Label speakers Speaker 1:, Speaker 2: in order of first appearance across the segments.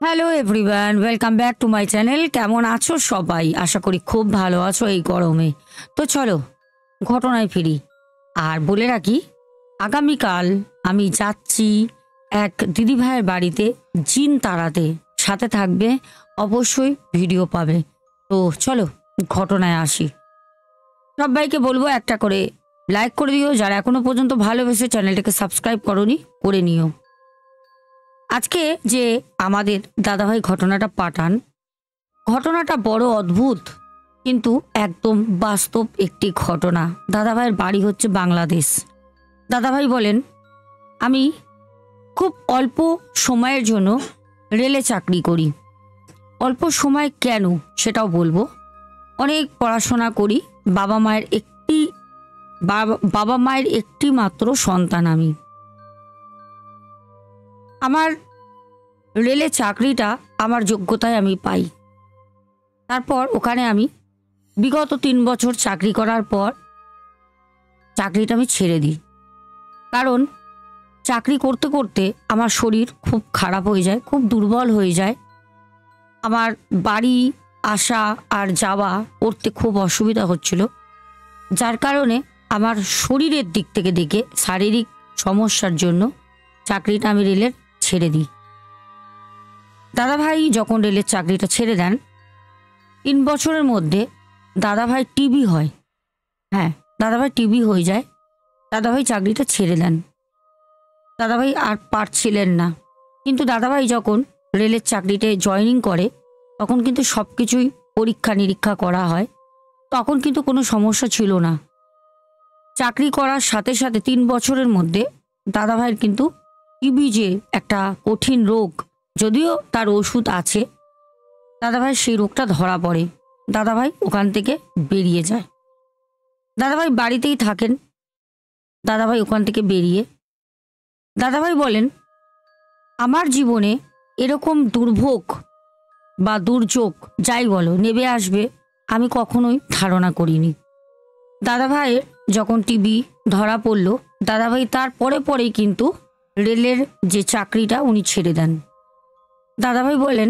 Speaker 1: Hello everyone, welcome back to my channel. কেমন আছো সবাই? আশা করি খুব ভালো আছো এই গরমে। তো চলো ঘটনায় ফিরি। আর বলে রাখি, আগামীকাল আমি যাচ্ছি এক দিদিভাইয়ের বাড়িতে জিন তাড়াতে। সাথে থাকবে, অবশ্যই ভিডিও পাবে। তো চলো ঘটনায় আসি। সবাইকে বলবো একটা করে লাইক করে দিও, যারা এখনো পর্যন্ত ভালোবেসে চ্যানেলটাকে সাবস্ক্রাইব করোনি করে নিও। আজকে যে আমাদের দাদাভাই ঘটনাটা পাঠান, ঘটনাটা বড় অদ্ভুত কিন্তু একদম বাস্তব একটি ঘটনা। দাদাভাইয়ের বাড়ি হচ্ছে বাংলাদেশ। দাদাভাই বলেন, আমি খুব অল্প সময়ের জন্য রেলে চাকরি করি। অল্প সময় কেন সেটাও বলবো। অনেক পড়াশোনা করি। বাবা মায়ের একটি মাত্র সন্তান আমি। আমার রেলে চাকরিটা আমার যোগ্যতায় আমি পাই। তারপর ওখানে আমি বিগত 3 বছর চাকরি করার পর চাকরিটা আমি ছেড়ে দিই। কারণ চাকরি করতে করতে আমার শরীর খুব খারাপ হয়ে যায়, খুব দুর্বল হয়ে যায়। আমার বাড়ি আসা আর যাওয়া করতে খুব অসুবিধা হচ্ছিল, যার কারণে আমার শরীরের দিক থেকে দেখে শারীরিক সমস্যার জন্য চাকরিটা আমি রেলের ছেড়ে দিই। দাদাভাই যখন রেলের চাকরিটা ছেড়ে দেন, 3 বছরের মধ্যে দাদাভাই টিবি হয়। হ্যাঁ, দাদাভাই টিবি হয়ে যায়। দাদাভাই চাকরিটা ছেড়ে দেন। দাদাভাই আর পারছিলেন না। কিন্তু দাদাভাই যখন রেলের চাকরিতে জয়েনিং করে, তখন কিন্তু সব কিছুই পরীক্ষা নিরীক্ষা করা হয়। তখন কিন্তু কোনো সমস্যা ছিল না। চাকরি করার সাথে সাথে 3 বছরের মধ্যে দাদাভাইয়ের কিন্তু টিবি যে একটা কঠিন রোগ, যদিও তার ওষুধ আছে, দাদাভাই সেই রোগটা ধরা পড়ে। দাদাভাই ওখান থেকে বেরিয়ে যায়। দাদাভাই বাড়িতেই থাকেন। দাদাভাই ওখান থেকে বেরিয়ে দাদাভাই বলেন, আমার জীবনে এরকম দুর্ভোগ বা দুর্যোগ যাই বলো নেমে আসবে আমি কখনোই ধারণা করিনি। দাদাভাইয়ের যখন টিবি ধরা পড়ল, দাদাভাই তার পরেই কিন্তু রেলের যে চাকরিটা উনি ছেড়ে দেন। দাদাভাই বলেন,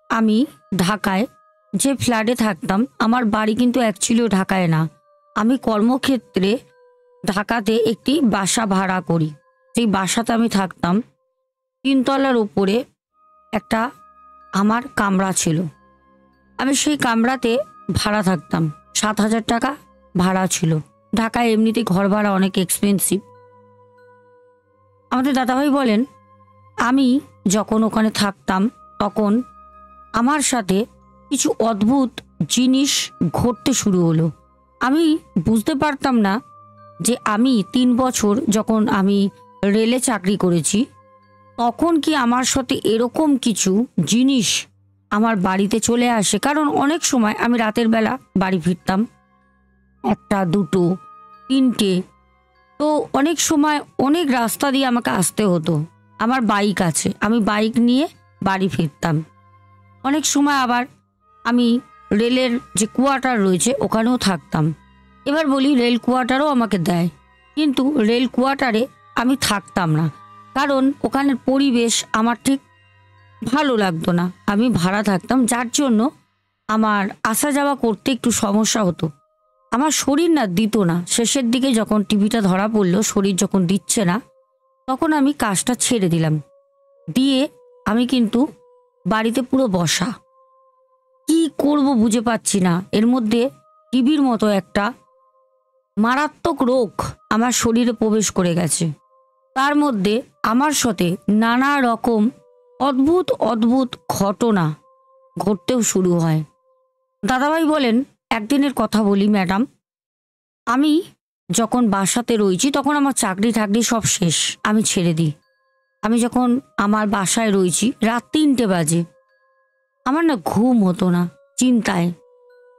Speaker 1: আমি ঢাকায় যে ফ্ল্যাটে থাকতাম, আমার বাড়ি কিন্তু অ্যাকচুয়ালি ঢাকায় না। আমি কর্মক্ষেত্রে ঢাকাতে একটি বাসা ভাড়া করি। সেই বাসাতে আমি থাকতাম। 3 তলার উপরে একটা আমার কামরা ছিল। আমি সেই কামরাতে ভাড়া থাকতাম। 7,000 টাকা ভাড়া ছিল। ঢাকায় এমনিতে ঘর ভাড়া অনেক এক্সপেন্সিভ। আমাদের দাদাভাই বলেন, আমি যখন ওখানে থাকতাম তখন আমার সাথে কিছু অদ্ভুত জিনিস ঘটতে শুরু হলো। আমি বুঝতে পারতাম না যে আমি 3 বছর যখন আমি রেলে চাকরি করেছি, তখন কি আমার সাথে এরকম কিছু জিনিস আমার বাড়িতে চলে আসে। কারণ অনেক সময় আমি রাতের বেলা বাড়ি ফিরতাম 1টা 2টো 3টে। তো অনেক সময় অনেক রাস্তা দিয়ে আমাকে আসতে হতো। আমার বাইক আছে, আমি বাইক নিয়ে বাড়ি ফিরতাম। অনেক সময় আবার আমি রেলের যে কোয়ার্টার রয়েছে ওখানেও থাকতাম। এবার বলি, রেল কোয়ার্টারও আমাকে দেয়, কিন্তু রেল কোয়ার্টারে আমি থাকতাম না। কারণ ওখানের পরিবেশ আমার ঠিক ভালো লাগতো না। আমি ভাড়া থাকতাম, যার জন্য আমার আসা যাওয়া করতে একটু সমস্যা হতো। আমার শরীর না দিত না। শেষের দিকে যখন টিভিটা ধরা পড়লো, শরীর যখন দিচ্ছে না, তখন আমি কাজটা ছেড়ে দিলাম। দিয়ে আমি কিন্তু বাড়িতে পুরো বসা। কি করব বুঝে পাচ্ছি না। এর মধ্যে টিবির মতো একটা মারাত্মক রোগ আমার শরীরে প্রবেশ করে গেছে। তার মধ্যে আমার সাথে নানা রকম অদ্ভুত অদ্ভুত ঘটনা ঘটতেও শুরু হয়। দাদাভাই বলেন, একদিনের কথা বলি ম্যাডাম, আমি যখন বাসাতে রয়েছি তখন আমার চাকরি ঠাকরি সব শেষ, আমি ছেড়ে দিই। আমি যখন আমার বাসায় রয়েছি রাত 3টে বাজে, আমার না ঘুম হতো না চিন্তায়।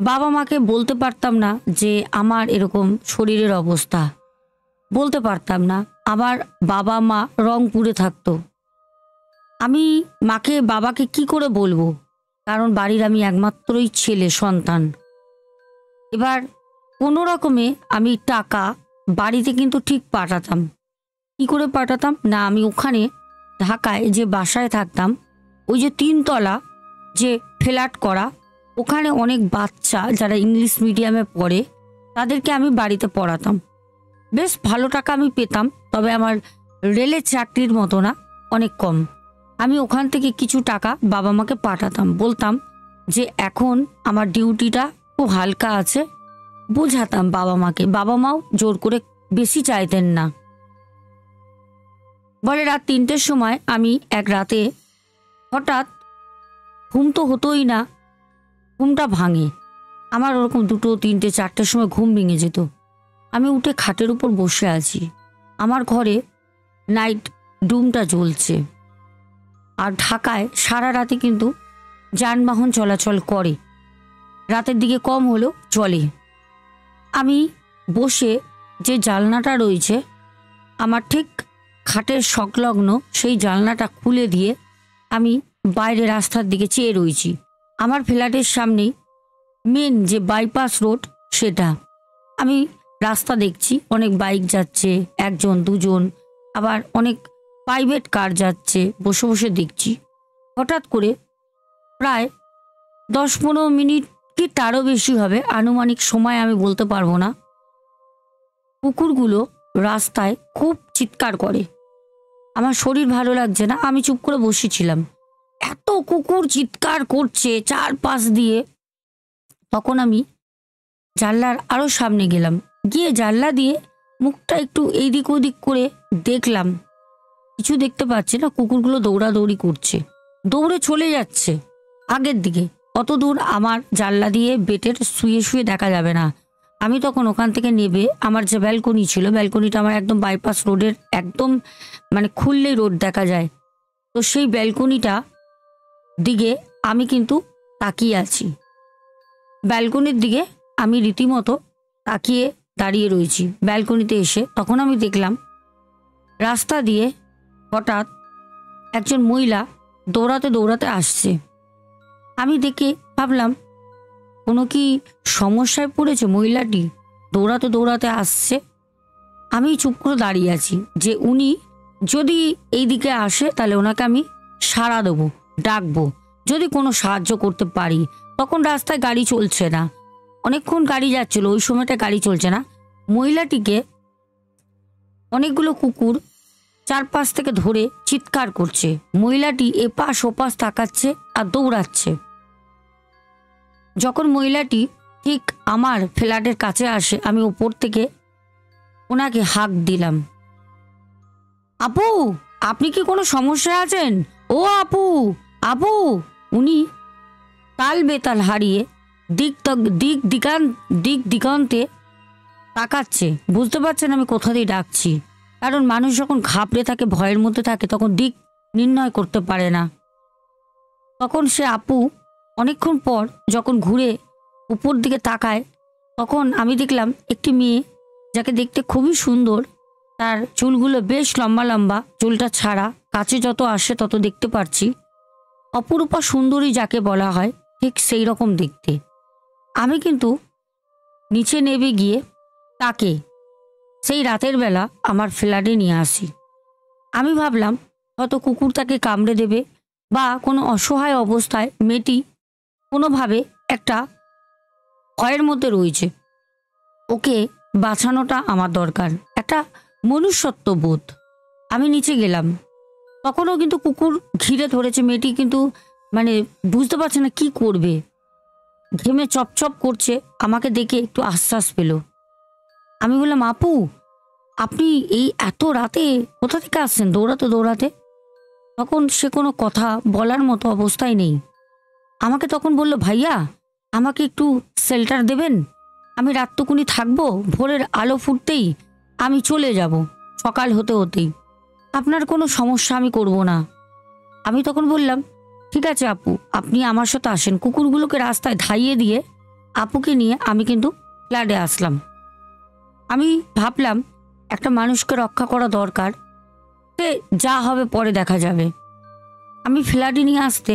Speaker 1: বাবা মাকে বলতে পারতাম না যে আমার এরকম শরীরের অবস্থা, বলতে পারতাম না। আমার বাবা মা রংপুরে থাকতো। আমি মাকে বাবাকে কি করে বলবো, কারণ বাড়ির আমি একমাত্রই ছেলে সন্তান। এবার কোনো রকমে আমি টাকা বাড়িতে কিন্তু ঠিক পাঠাতাম। কি করে পাঠাতাম না, আমি ওখানে ঢাকায় যে বাসায় থাকতাম ওই যে 3 তলা যে ফ্ল্যাট করা, ওখানে অনেক বাচ্চা যারা ইংলিশ মিডিয়ামে পড়ে তাদেরকে আমি বাড়িতে পড়াতাম। বেশ ভালো টাকা আমি পেতাম, তবে আমার রেলের চাকরির মতো না, অনেক কম। আমি ওখান থেকে কিছু টাকা বাবা মাকে পাঠাতাম, বলতাম যে এখন আমার ডিউটিটা খুব হালকা আছে, বোঝাতাম বাবা মাকে। বাবা মাও জোর করে বেশি চাইতেন না। বলে রাত 3টের সময় আমি এক রাতে হঠাৎ, ঘুম তো হতোই না, ঘুমটা ভাঙে আমার। ওরকম 2, 3, 4টের সময় ঘুম ভেঙে যেত। আমি উঠে খাটের উপর বসে আছি, আমার ঘরে নাইট ডুমটা জ্বলছে। আর ঢাকায় সারা রাতে কিন্তু যানবাহন চলাচল করে, রাতের দিকে কম হলেও চলে। আমি বসে যে জানলাটা রয়েছে আমার ঠিক খাটের সংলগ্ন, সেই জানলাটা খুলে দিয়ে আমি বাইরে রাস্তার দিকে চেয়ে রয়েছি। আমার ফ্ল্যাটের সামনেই মেন যে বাইপাস রোড, সেটা। আমি রাস্তা দেখছি, অনেক বাইক যাচ্ছে, 1জন 2জন, আবার অনেক প্রাইভেট কার যাচ্ছে, বসে বসে দেখছি। হঠাৎ করে প্রায় 10-15 মিনিট কি তারও বেশি হবে, আনুমানিক সময় আমি বলতে পারবো না, কুকুরগুলো রাস্তায় খুব চিৎকার করে। আমার শরীর ভালো লাগছে না, আমি চুপ করে বসেছিলাম। এত কুকুর চিৎকার করছে চারপাশ দিয়ে। তখন আমি জানলার আরো সামনে গেলাম, গিয়ে জানলা দিয়ে মুখটা একটু এইদিক ওদিক করে দেখলাম, কিছু দেখতে পাচ্ছি না। কুকুরগুলো দৌড়াদৌড়ি করছে, দৌড়ে চলে যাচ্ছে আগের দিকে। অত দূর আমার জানলা দিয়ে বেটের শুয়ে শুয়ে দেখা যাবে না। আমি তখন ওখান থেকে নেবে আমার যে ব্যালকনি ছিল, ব্যালকনিটা আমার একদম বাইপাস রোডের একদম, মানে খুললেই রোড দেখা যায়। তো সেই ব্যালকনিটা দিকে আমি কিন্তু তাকিয়ে আছি। ব্যালকনির দিকে আমি রীতিমতো তাকিয়ে দাঁড়িয়ে রয়েছি। ব্যালকনিতে এসে তখন আমি দেখলাম রাস্তা দিয়ে হঠাৎ একজন মহিলা দৌড়াতে দৌড়াতে আসছে। আমি দেখে ভাবলাম কোনো কি সমস্যায় পড়েছে মহিলাটি, দৌড়াতে দৌড়াতে আসছে। আমি চুপ করে দাঁড়িয়ে আছি যে উনি যদি এই দিকে আসে তাহলে ওনাকে আমি সাড়া দেবো, ডাকবো, যদি কোনো সাহায্য করতে পারি। তখন রাস্তায় গাড়ি চলছে না, অনেকক্ষণ গাড়ি যাচ্ছিল, ওই সময়টা গাড়ি চলছে না। মহিলাটিকে অনেকগুলো কুকুর চারপাশ থেকে ধরে চিৎকার করছে। মহিলাটি এপাশ ওপাশ তাকাচ্ছে আর দৌড়াচ্ছে। যখন মহিলাটি ঠিক আমার ফ্ল্যাটের কাছে আসে, আমি ওপর থেকে ওনাকে হাঁক দিলাম, আপু আপনি কি কোনো সমস্যায় আছেন? ও আপু, আপু। উনি তাল বেতাল হারিয়ে দিক দিগন্তে তাকাচ্ছে। বুঝতে পারছেন আমি কোথা দিয়ে ডাকছি, কারণ মানুষ যখন ঘাবড়ে থাকে, ভয়ের মধ্যে থাকে, তখন দিক নির্ণয় করতে পারে না। তখন সে আপু অনেকক্ষণ পর যখন ঘুরে উপর দিকে তাকায়, তখন আমি দেখলাম একটি মেয়ে, যাকে দেখতে খুবই সুন্দর, তার চুলগুলো বেশ লম্বা লম্বা, চুলটা ছাড়া, কাছে যত আসে তত দেখতে পারছি অপরূপা সুন্দরী যাকে বলা হয়, ঠিক সেই রকম দেখতে। আমি কিন্তু নিচে নেমে গিয়ে তাকে সেই রাতের বেলা আমার ফ্ল্যাটে নিয়ে আসি। আমি ভাবলাম হয়তো কুকুর তাকে কামড়ে দেবে, বা কোনো অসহায় অবস্থায় মেয়েটি কোনোভাবে একটা ভয়ের মধ্যে রয়েছে, ওকে বাঁচানোটা আমার দরকার, একটা মনুষ্যত্ব বোধ। আমি নিচে গেলাম, তখনও কিন্তু কুকুর ঘিরে ধরেছে। মেয়েটি কিন্তু মানে বুঝতে পারছে না কি করবে, ঘেমে চপচপ করছে। আমাকে দেখে একটু আশ্বাস পেল। আমি বললাম, আপু আপনি এই এত রাতে কোথা থেকে আসছেন দৌড়াতে দৌড়াতে? তখন সে কোনো কথা বলার মতো অবস্থায় নেই। আমাকে তখন বলল, ভাইয়া আমাকে একটু শেল্টার দেবেন, আমি রাতটুকুনি থাকবো, ভোরের আলো ফুটতেই আমি চলে যাব, সকাল হতে হতেই, আপনার কোনো সমস্যা আমি করব না। আমি তখন বললাম, ঠিক আছে আপু, আপনি আমার সাথে আসেন। কুকুরগুলোকে রাস্তায় ধাইয়ে দিয়ে আপুকে নিয়ে আমি কিন্তু ফ্ল্যাটে আসলাম। আমি ভাবলাম একটা মানুষকে রক্ষা করা দরকার, সে যা হবে পরে দেখা যাবে। আমি ফ্ল্যাটে নিয়ে আসতে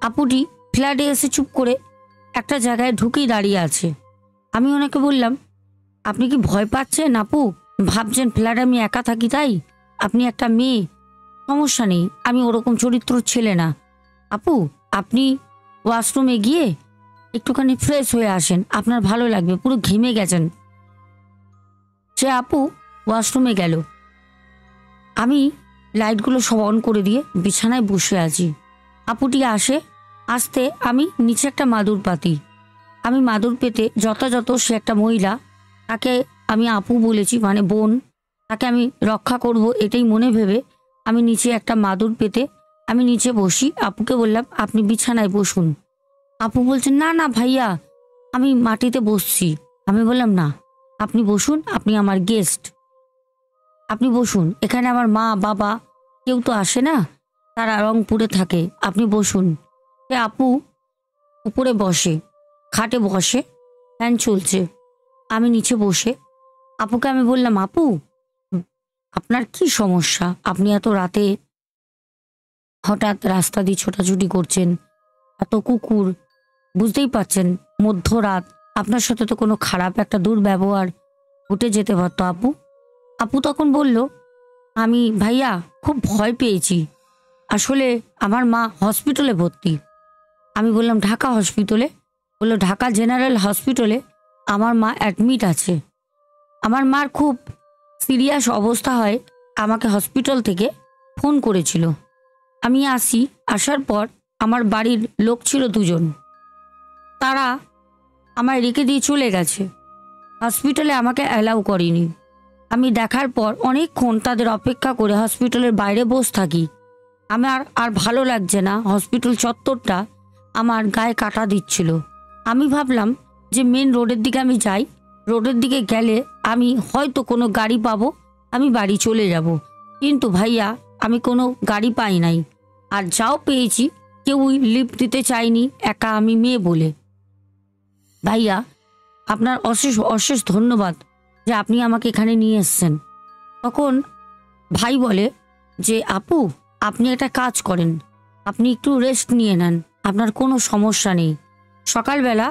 Speaker 1: আপুটি ফ্ল্যাটে এসে চুপ করে একটা জায়গায় ঢুকেই দাঁড়িয়ে আছে। আমি ওনাকে বললাম, আপনি কি ভয় পাচ্ছেন আপু? ভাবছেন ফ্ল্যাটে আমি একা থাকি তাই? আপনি একটা মেয়ে, সমস্যা নেই, আমি ওরকম চরিত্র ছেলে না, আপু, আপনি ওয়াশরুমে গিয়ে একটুখানি ফ্রেশ হয়ে আসেন, আপনার ভালো লাগবে, পুরো ঘেমে গেছেন। সে আপু ওয়াশরুমে গেল। আমি লাইটগুলো সব অন করে দিয়ে বিছানায় বসে আছি। আপুটি আসে, আসতে আমি নিচে একটা মাদুর পাতি। আমি মাদুর পেতে যথাযথ সে একটা মহিলা, তাকে আমি আপু বলেছি, মানে বোন, তাকে আমি রক্ষা করব এটাই মনে ভেবে আমি নিচে একটা মাদুর পেতে আমি নিচে বসি। আপুকে বললাম আপনি বিছানায় বসুন। আপু বলছেন না না ভাইয়া, আমি মাটিতে বসছি। আমি বললাম না, আপনি বসুন, আপনি আমার গেস্ট, আপনি বসুন, এখানে আমার মা বাবা কেউ তো আসে না, তারা রংপুরে থাকে, আপনি বসুন। সে আপু উপরে বসে, খাটে বসে, ফ্যান চলছে, আমি নিচে বসে। আপুকে আমি বললাম আপু, আপনার কি সমস্যা? আপনি এত রাতে হঠাৎ রাস্তা দিয়ে ছোটাছুটি করছেন, এত কুকুর, বুঝতেই পারছেন মধ্যরাত, আপনার সাথে তো কোনো খারাপ একটা দুর্ব্যবহার ঘটে যেতে পারতো আপু। আপু তখন বলল, আমি ভাইয়া খুব ভয় পেয়েছি, আসলে আমার মা হসপিটালে ভর্তি। আমি বললাম ঢাকা হসপিটালে? বললো ঢাকা জেনারেল হসপিটালে আমার মা অ্যাডমিট আছে। আমার মার খুব সিরিয়াস অবস্থা হয়, আমাকে হসপিটাল থেকে ফোন করেছিল। আমি আসি, আসার পর আমার বাড়ির লোক ছিল দুজন, তারা আমায় রেখে দিয়ে চলে গেছে, হসপিটালে আমাকে অ্যালাউ করেনি। আমি দেখার পর অনেকক্ষণ তাদের অপেক্ষা করে হসপিটালের বাইরে বসে থাকি। আমার আর ভালো লাগছে না, হসপিটাল চত্বরটা আমার গায়ে কাটা দিচ্ছিল। আমি ভাবলাম যে মেন রোডের দিকে আমি যাই, রোডের দিকে গেলে আমি হয়তো কোনো গাড়ি পাবো, আমি বাড়ি চলে যাব। কিন্তু ভাইয়া আমি কোনো গাড়ি পাই নাই, আর যাও পেয়েছি কেউই লিফট দিতে চাইনি, একা আমি মেয়ে বলে। ভাইয়া আপনার অশেষ অশেষ ধন্যবাদ যে আপনি আমাকে এখানে নিয়ে এসছেন। তখন ভাই বলে যে আপু, আপনি একটা কাজ করেন, আপনি একটু রেস্ট নিয়ে নেন, আপনার কোনো সমস্যা নেই। সকালবেলা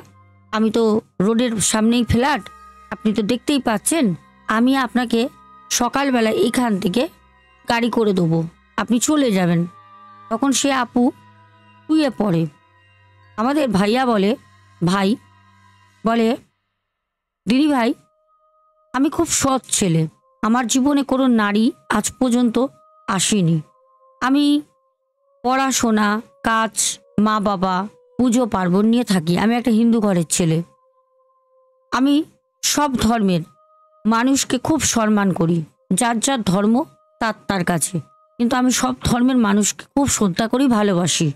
Speaker 1: আমি তো রোডের সামনেই ফ্ল্যাট, আপনি তো দেখতেই পাচ্ছেন, আমি আপনাকে সকালবেলা এখান থেকে গাড়ি করে দেবো, আপনি চলে যাবেন। তখন সে আপু শুয়ে পড়ে। আমাদের ভাইয়া বলে, ভাই বলে, দিদি ভাই, আমি খুব সৎ ছেলে, আমার জীবনে কোনো নারী আজ পর্যন্ত আসেনি। আমি পড়াশোনা, কাজ, মা বাবা, পুজো পার্বণ নিয়ে থাকি। আমি একটা হিন্দু ঘরের ছেলে, আমি সব ধর্মের মানুষকে খুব সম্মান করি, যার যার ধর্ম তার তার কাছে, কিন্তু আমি সব ধর্মের মানুষকে খুব শ্রদ্ধা করি, ভালোবাসি।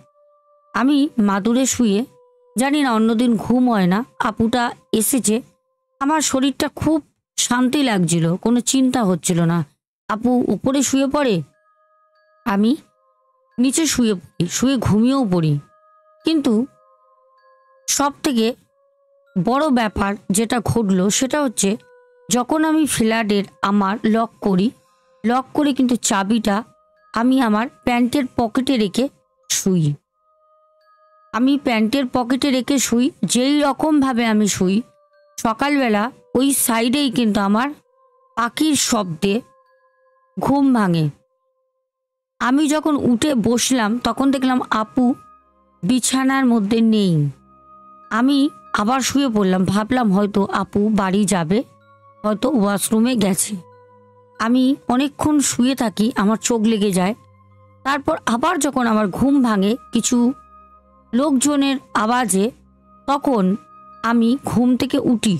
Speaker 1: আমি মাদুরে শুয়ে, জানি না অন্যদিন ঘুম হয় না, আপুটা এসেছে, আমার শরীরটা খুব শান্তি লাগছিল, কোনো চিন্তা হচ্ছিল না। আপু উপরে শুয়ে পড়ে, আমি নিচে শুয়ে পড়ি, শুয়ে ঘুমিয়েও পড়ি। কিন্তু সব থেকে বড় ব্যাপার যেটা ঘটলো সেটা হচ্ছে, যখন আমি ফ্ল্যাটের আমার লক করি, লক করে কিন্তু চাবিটা আমি আমার প্যান্টের পকেটে রেখে শুই। আমি প্যান্টের পকেটে রেখে শুই, যেই রকমভাবে আমি শুই, সকালবেলা ওই সাইডেই কিন্তু আমার পাখির শব্দে ঘুম ভাঙে। আমি যখন উঠে বসলাম তখন দেখলাম আপু বিছানার মধ্যে নেই। আমি আবার শুয়ে পড়লাম, ভাবলাম হয়তো আপু বাড়ি যাবে, হয়তো ওয়াশরুমে গেছে। আমি অনেকক্ষণ শুয়ে থাকি, আমার চোখ লেগে যায়। তারপর আবার যখন আমার ঘুম ভাঙে কিছু লোকজনের আওয়াজে, তখন আমি ঘুম থেকে উঠি।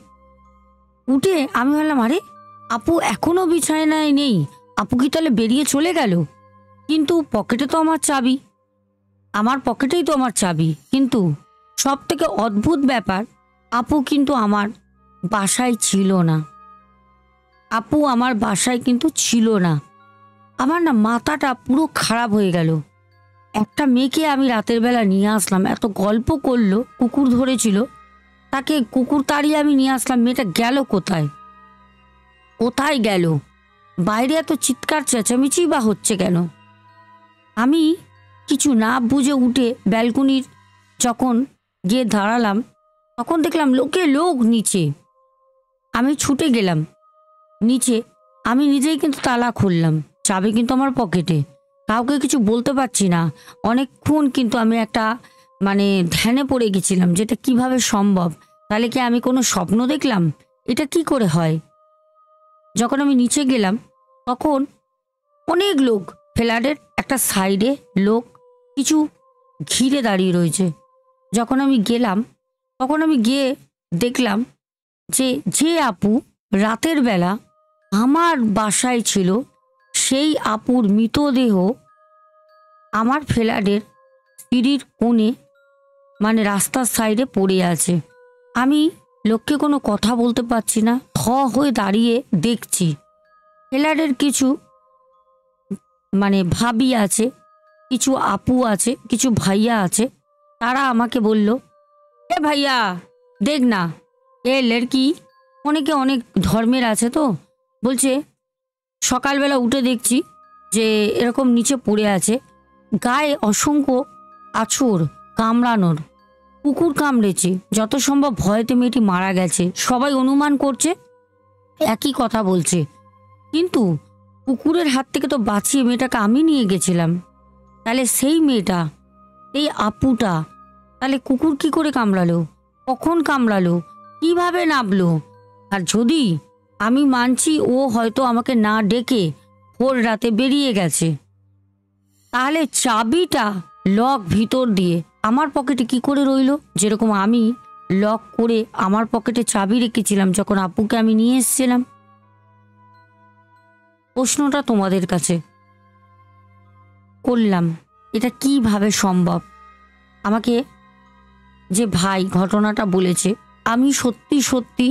Speaker 1: উঠে আমি ভাবলাম আরে আপু এখনো বিছানায় নেই, আপু কি তাহলে বেরিয়ে চলে গেল? কিন্তু পকেটে তো আমার চাবি, আমার পকেটেই তো আমার চাবি। কিন্তু সব থেকে অদ্ভুত ব্যাপার, আপু কিন্তু আমার বাসায় ছিল না। আপু আমার বাসায় কিন্তু ছিল না। আমার না মাথাটা পুরো খারাপ হয়ে গেল। একটা মেয়েকে আমি রাতের বেলা নিয়ে আসলাম, এত গল্প করলো, কুকুর ধরেছিল, তাকে কুকুর তাড়িয়ে আমি নিয়ে আসলাম, মেয়েটা গেল কোথায়? কোথায় গেল? বাইরে এত চিৎকার চেঁচামেচি বা হচ্ছে কেন? আমি কিছু না বুঝে উঠে ব্যালকনির যখন গিয়ে দাঁড়ালাম, তখন দেখলাম লোকে লোক নিচে। আমি ছুটে গেলাম নিচে, আমি নিজেই কিন্তু তালা খুললাম, চাবি কিন্তু আমার পকেটে। কাউকে কিছু বলতে পারছি না। অনেকক্ষণ কিন্তু আমি একটা মানে ধ্যানে পড়ে গেছিলাম, যেটা কিভাবে সম্ভব। তাহলে কি আমি কোনো স্বপ্ন দেখলাম? এটা কি করে হয়? যখন আমি নিচে গেলাম তখন অনেক লোক, ফ্ল্যাটের একটা সাইডে লোক কিছু ঘিরে দাঁড়িয়ে রয়েছে। যখন আমি গেলাম তখন আমি গিয়ে দেখলাম যে যে আপু রাতের বেলা আমার বাসায় ছিল, সেই আপুর মৃতদেহ আমার ফ্ল্যাটের সিঁড়ির কোণে মানে রাস্তার সাইডে পড়ে আছে। আমি লোককে কোনো কথা বলতে পারছি না, হয়ে দাঁড়িয়ে দেখছি। ফ্ল্যাটের কিছু মানে ভাবি আছে, কিছু আপু আছে, কিছু ভাইয়া আছে। তারা আমাকে বলল, এ ভাইয়া দেখ না, এ লড়কি। অনেকে অনেক ধর্মের আছে তো, বলছে সকালবেলা উঠে দেখছি যে এরকম নিচে পড়ে আছে, গায়ে অসংখ্য আঁচড়, কামড়ানোর, কুকুর কামড়েছে, যত সম্ভব ভয়েতে মেয়েটি মারা গেছে। সবাই অনুমান করছে, একই কথা বলছে। কিন্তু কুকুরের হাত থেকে তো বাঁচিয়ে মেয়েটাকে আমি নিয়ে গেছিলাম। তাহলে সেই মেয়েটা, এই আপুটা, তাহলে কুকুর কি করে কামড়ালো, কখন কামড়ালো, কিভাবে নামলো? আর যদি আমি মানছি ও হয়তো আমাকে না ডেকে ভোর রাতে বেরিয়ে গেছে, তাহলে চাবিটা লক ভিতর দিয়ে আমার পকেটে কি করে রইলো? যেরকম আমি লক করে আমার পকেটে চাবি রেখেছিলাম যখন আপুকে আমি নিয়ে এসেছিলাম। প্রশ্নটা তোমাদের কাছে করলাম, এটা কিভাবে সম্ভব? আমাকে যে ভাই ঘটনাটা বলেছে, আমি সত্যি সত্যি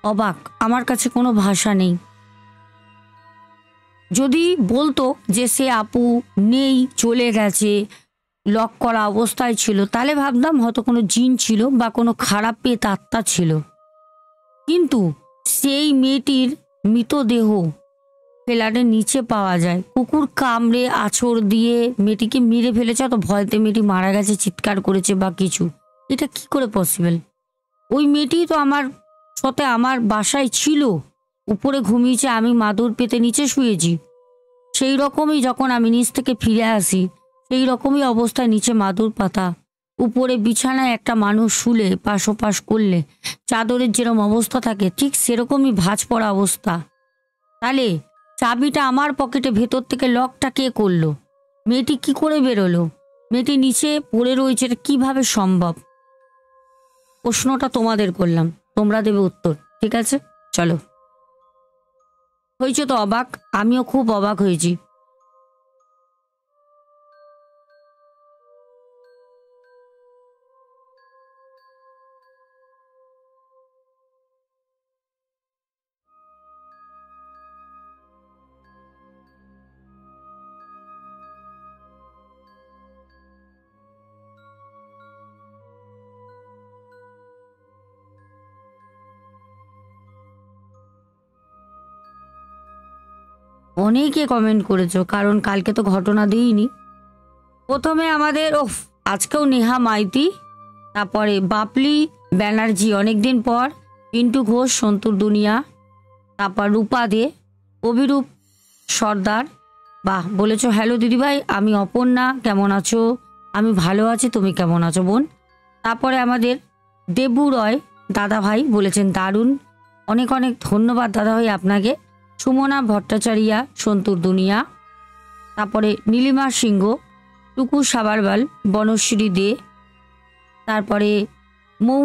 Speaker 1: অবাক, আমার কাছে কোনো ভাষা নেই। যদি বলতো যে সে আপু নেই, চলে গেছে, লক করা অবস্থায় ছিল, তাহলে ভাবতাম হয়তো কোনো জিন ছিল বা কোনো খারাপ পেট আত্মা ছিল। কিন্তু সেই মেয়েটির মৃতদেহ ফ্ল্যাটের নিচে পাওয়া যায়, কুকুর কামড়ে আঁচড় দিয়ে মেয়েটিকে মেরে ফেলেছে, তো ভয়তে মেয়েটি মারা গেছে, চিৎকার করেছে বা কিছু। এটা কি করে পসিবল? ওই মেয়েটি তো আমার সাথে আমার বাসায় ছিল, উপরে ঘুমিয়েছে, আমি মাদুর পেতে নিচে শুয়েছি। সেই রকমই যখন আমি নিচ থেকে ফিরে আসি, সেই রকমই অবস্থায় নিচে মাদুর পাতা, উপরে বিছানায় একটা মানুষ শুলে পাশোপাশ করলে চাদরের যেরকম অবস্থা থাকে, ঠিক সেরকমই ভাঁজ পড়া অবস্থা। তাহলে চাবিটা আমার পকেটে, ভেতর থেকে লকটা কে করলো? মেয়েটি কি করে বেরোলো? মেয়েটি নিচে পড়ে রয়েছে, এটা কিভাবে সম্ভব? প্রশ্নটা তোমাদের করলাম, তোমরা দেবে উত্তর। ঠিক আছে, চলো। হয়েছে তো অবাক, আমিও খুব অবাক হয়েছি। অনেকে কমেন্ট করেছো, কারণ কালকে তো ঘটনা দিইনি। প্রথমে আমাদের আজকেও নেহা মাইতি, তারপরে বাপলি ব্যানার্জি অনেকদিন পর, পিন্টু ঘোষ, সন্তুর দুনিয়া, তারপর রূপা দে, অভিরূপ সর্দার। বাহ, বলেছো হ্যালো দিদিভাই, আমি অপর্ণা, কেমন আছো? আমি ভালো আছি, তুমি কেমন আছো বোন? তারপরে আমাদের দেবু রয় দাদা ভাই বলেছেন দারুণ, অনেক অনেক ধন্যবাদ দাদা ভাই আপনাকে। সুমনা ভট্টাচারিয়া, সন্তুর দুনিয়া, তারপরে নীলিমা সিংহ, টুকু সাবারওয়াল, বনশ্রী দে, তারপরে মৌ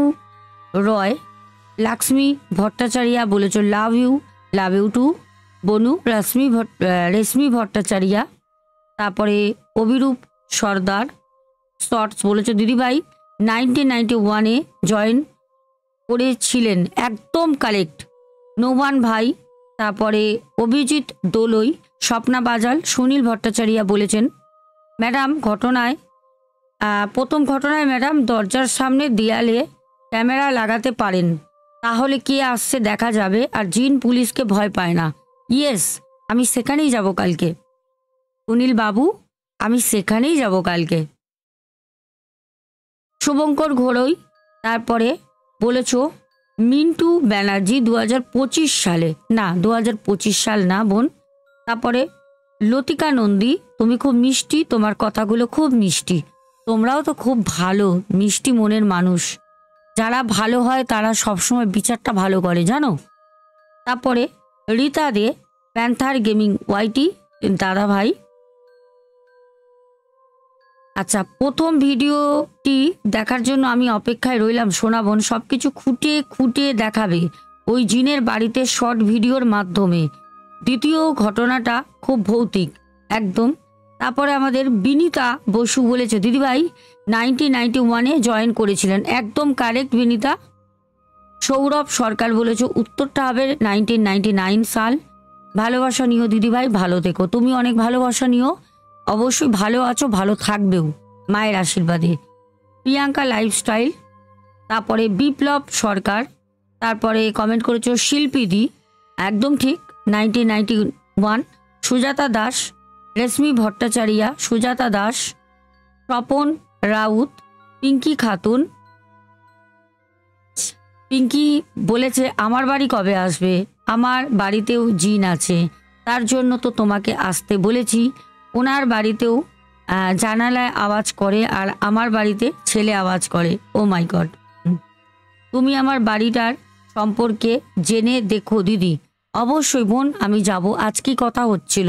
Speaker 1: রয়, লক্ষ্মী ভট্টাচারিয়া বলেছ লাভ ইউ টু বনু, রেশমি ভট্টাচারিয়া, তারপরে অভিরূপ সর্দার শর্টস বলেছ দিদিভাই 1991-এ জয়েন করেছিলেন, একদম কারেক্ট। নৌবান ভাই, তারপরে অভিজিৎ দোলই, স্বপ্না বাজাল, সুনীল ভট্টাচারিয়া বলেছেন ম্যাডাম প্রথম ঘটনায় ম্যাডাম দরজার সামনে দেয়ালে ক্যামেরা লাগাতে পারেন, তাহলে কে আসছে দেখা যাবে, আর জিন পুলিশকে ভয় পায় না। ইয়েস, আমি সেখানেই যাব কালকে সুনীল বাবু, আমি সেখানেই যাব কালকে। শুভঙ্কর ঘোড়ই, তারপরে বলেছ মিন্টু ব্যানার্জি 2025 সালে, না 2025 সাল না বোন, তারপরে লতিকা নন্দী, তুমি খুব মিষ্টি, তোমার কথাগুলো খুব মিষ্টি। তোমরাও তো খুব ভালো মিষ্টি মনের মানুষ। যারা ভালো হয় তারা সবসময় বিচারটা ভালো করে, জানো। তারপরে রীতা দে, প্যান্থার গেমিং ওয়াইটি দাদা ভাই। আচ্ছা, প্রথম ভিডিওটি দেখার জন্য আমি অপেক্ষায় রইলাম সোনা বোন। সব কিছু খুঁটে খুঁটে দেখাবে ওই জিনের বাড়িতে শর্ট ভিডিওর মাধ্যমে। দ্বিতীয় ঘটনাটা খুব ভৌতিক একদম। তারপরে আমাদের বিনীতা বসু বলেছে দিদিভাই 1991-এ জয়েন করেছিলেন, একদম কারেক্ট বিনীতা। সৌরভ সরকার বলেছে উত্তরটা হবে 1999 সাল। ভালোবাসা নিও দিদিভাই, ভালো থেকো। তুমি অনেক ভালোবাসা নিও, অবশ্যই ভালো আছো, ভালো থাকবেও মায়ের আশীর্বাদে। প্রিয়াঙ্কা লাইফস্টাইল, তারপরে বিপ্লব সরকার, তারপরে কমেন্ট করেছো শিল্পীদি, একদম ঠিক 1991। সুজাতা দাস, রেশমি ভট্টাচার্যা, সুজাতা দাস, স্বপন রাউত, পিঙ্কি খাতুন। পিঙ্কি বলেছে আমার বাড়ি কবে আসবে, আমার বাড়িতেও জিন আছে, তার জন্য তো তোমাকে আসতে বলেছি। ওনার বাড়িতেও জানালায় আওয়াজ করে আর আমার বাড়িতে ছেলে আওয়াজ করে। ও মাই গড, তুমি আমার বাড়িটার সম্পর্কে জেনে দেখো দিদি। অবশ্যই বোন, আমি যাব, আজকে কথা হচ্ছিল।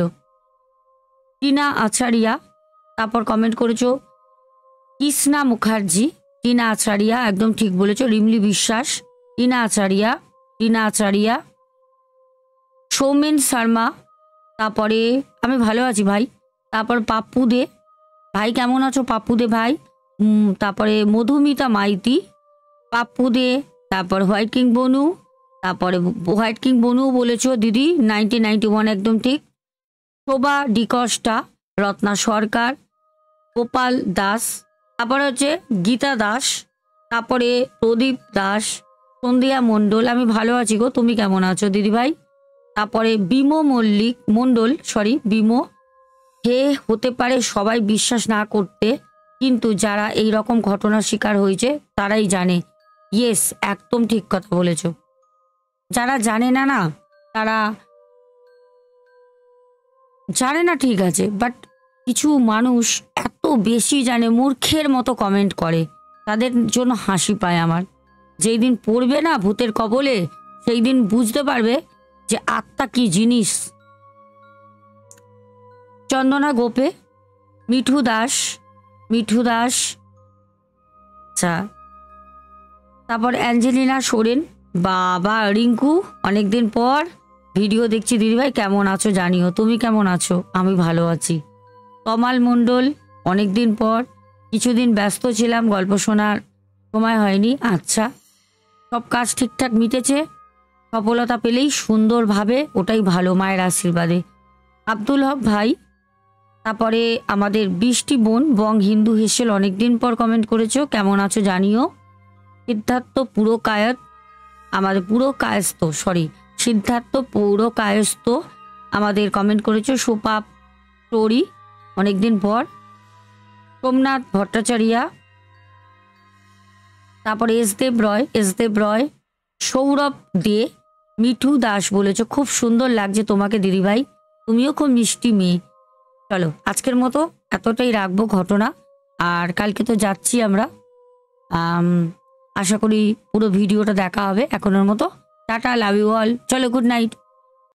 Speaker 1: টিনা আচারিয়া, তারপর কমেন্ট করেছো কৃষ্ণা মুখার্জি। টিনা আচারিয়া, একদম ঠিক বলেছো। রিমলি বিশ্বাস, টিনা আচারিয়া, টিনা আচারিয়া। সৌমেন শর্মা, তারপরে আমি ভালো আছি ভাই। তারপর পাপ্পু দে ভাই, কেমন আছো পাপ্পু দে ভাই। তারপরে মধুমিতা মাইতি, পাপ্পু দে, তারপর হোয়াইট কিং বনু, তারপরে হোয়াইট কিং বনু বলেছো দিদি 1991 একদম ঠিক। শোভা ডিকস্টা, রত্না সরকার, গোপাল দাস, তারপরে হচ্ছে গীতা দাস, তারপরে প্রদীপ দাস, সন্ধ্যা মণ্ডল। আমি ভালো আছি গো, তুমি কেমন আছো দিদিভাই। তারপরে বিমো মল্লিক মণ্ডল, সরি বিমো। হে হতে পারে সবাই বিশ্বাস না করতে, কিন্তু যারা এই রকম ঘটনার শিকার হয়েছে তারাই জানে। ইয়েস, একদম ঠিক কথা বলেছ। যারা জানে না না, তারা জানে না ঠিক আছে, বাট কিছু মানুষ এত বেশি জানে, মূর্খের মতো কমেন্ট করে, তাদের জন্য হাসি পায় আমার। যেই দিন পড়বে না ভূতের কবলে, সেই দিন বুঝতে পারবে যে আত্মা কি জিনিস। চন্দনা গোপে, মিঠু দাস, মিঠু দাস, আচ্ছা। তারপর অ্যাঞ্জেলিনা সোরেন, বাবা রিঙ্কু, অনেকদিন পর ভিডিও দেখছি দিদিভাই, কেমন আছো জানিও, তুমি কেমন আছো। আমি ভালো আছি। কমাল মণ্ডল, অনেকদিন পর, কিছুদিন ব্যস্ত ছিলাম, গল্প শোনার সময় হয়নি। আচ্ছা, সব কাজ ঠিকঠাক মিটেছে, সফলতা পেলেই সুন্দরভাবে, ওটাই ভালো, মায়ের আশীর্বাদে। আব্দুল হক ভাই, তারপরে আমাদের বৃষ্টি বোন বং হিন্দু হেসেল, অনেকদিন পর কমেন্ট করেছো, কেমন আছো জানিও। সিদ্ধার্থ পুরকায়ত, আমাদের পুরো কায়স্ত, সরি সিদ্ধার্থ পৌর কায়স্ত আমাদের কমেন্ট করেছো। সুপাপ স্টোরি, অনেকদিন পর। সোমনাথ ভট্টাচার্যা, তারপরে এসদেব রয়, এসদেব রয়। সৌরভ দে, মিঠু দাস বলেছো খুব সুন্দর লাগছে তোমাকে দিদিভাই, তুমিও খুব মিষ্টি মেয়ে। চলো আজকের মতো এতটাই রাখবো ঘটনা, আর কালকে তো যাচ্ছি আমরা। আশা করি পুরো ভিডিওটা দেখা হবে। এখনের মতো টাটা, লাভ ইউ অল, চলো গুড নাইট।